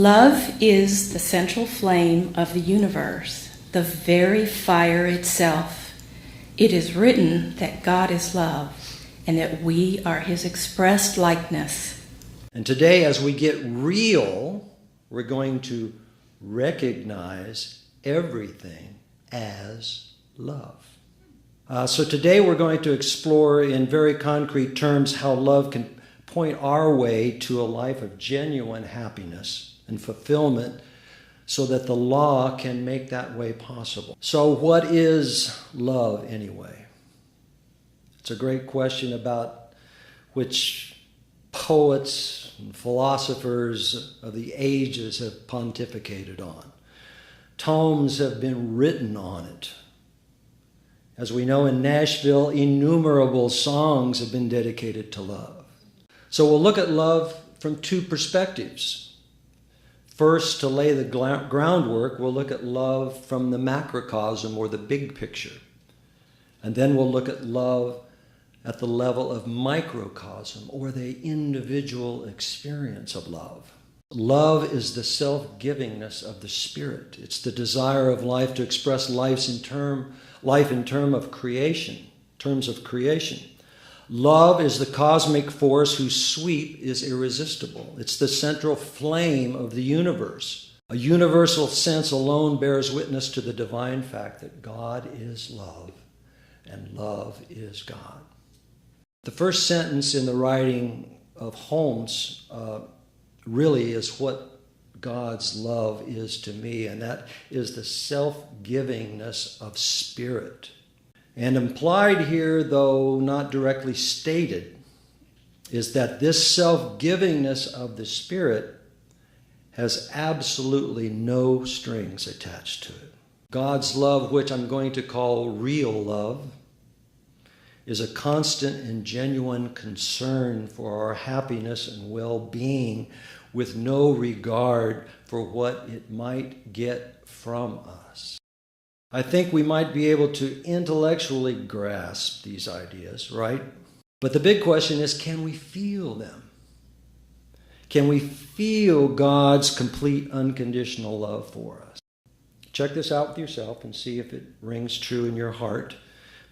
Love is the central flame of the universe, the very fire itself. It is written that God is love and that we are his expressed likeness. And today, as we get real, we're going to recognize everything as love. So today we're going to explore in very concrete terms how love can point our way to a life of genuine happiness and fulfillment so that the law can make that way possible. So what is love anyway? It's a great question about which poets and philosophers of the ages have pontificated on. Tomes have been written on it. As we know, in Nashville, innumerable songs have been dedicated to love. So we'll look at love from two perspectives. First, to lay the groundwork, we'll look at love from the macrocosm or the big picture. And then we'll look at love at the level of microcosm or the individual experience of love. Love is the self-givingness of the Spirit. It's the desire of life to express life in terms of creation. Love is the cosmic force whose sweep is irresistible. It's the central flame of the universe. A universal sense alone bears witness to the divine fact that God is love and love is God. The first sentence in the writing of Holmes really is what God's love is to me, and that is the self-givingness of spirit. And implied here, though not directly stated, is that this self-givingness of the Spirit has absolutely no strings attached to it. God's love, which I'm going to call real love, is a constant and genuine concern for our happiness and well-being with no regard for what it might get from us. I think we might be able to intellectually grasp these ideas, right? But the big question is, can we feel them? Can we feel God's complete unconditional love for us? Check this out with yourself and see if it rings true in your heart.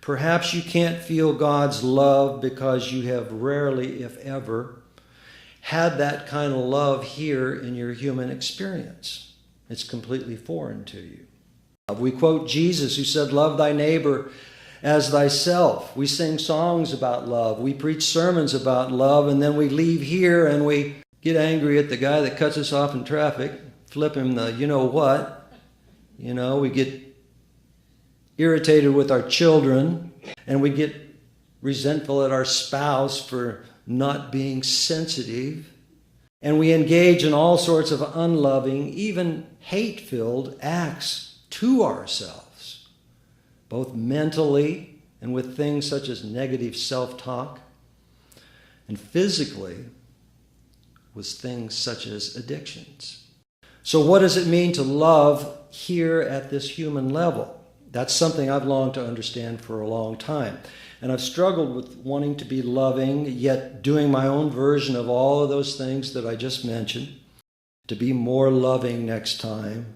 Perhaps you can't feel God's love because you have rarely, if ever, had that kind of love here in your human experience. It's completely foreign to you. We quote Jesus, who said, "Love thy neighbor as thyself." We sing songs about love. We preach sermons about love, and then we leave here and we get angry at the guy that cuts us off in traffic, flip him the you-know-what. We get irritated with our children, and we get resentful at our spouse for not being sensitive. And we engage in all sorts of unloving, even hate-filled acts to ourselves, both mentally and with things such as negative self-talk, and physically with things such as addictions. So what does it mean to love here at this human level? That's something I've longed to understand for a long time. And I've struggled with wanting to be loving, yet doing my own version of all of those things that I just mentioned, to be more loving next time.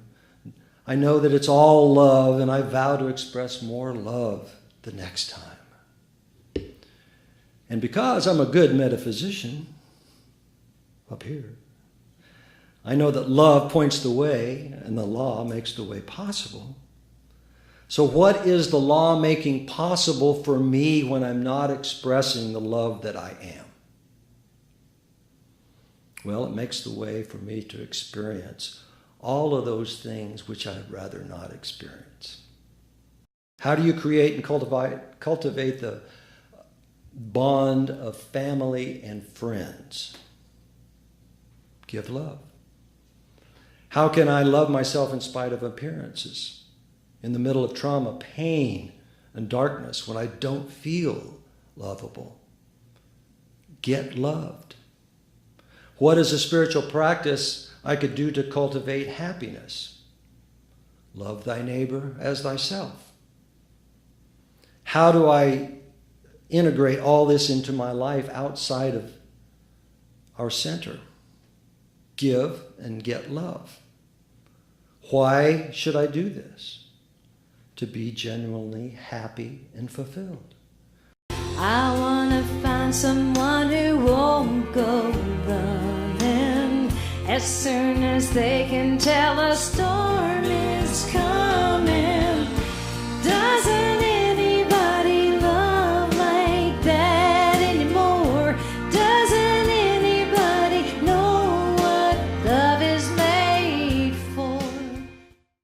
I know that it's all love, and I vow to express more love the next time. And because I'm a good metaphysician up here, I know that love points the way, and the law makes the way possible. So what is the law making possible for me when I'm not expressing the love that I am? Well, it makes the way for me to experience all of those things which I'd rather not experience. How do you create and cultivate the bond of family and friends? Give love. How can I love myself in spite of appearances? In the middle of trauma, pain, and darkness, when I don't feel lovable? Get loved. What is a spiritual practice I could do to cultivate happiness? Love thy neighbor as thyself. How do I integrate all this into my life outside of our center? give and get love. Why should I do this? To be genuinely happy and fulfilled. I want to find someone who won't go running as soon as they can tell a story.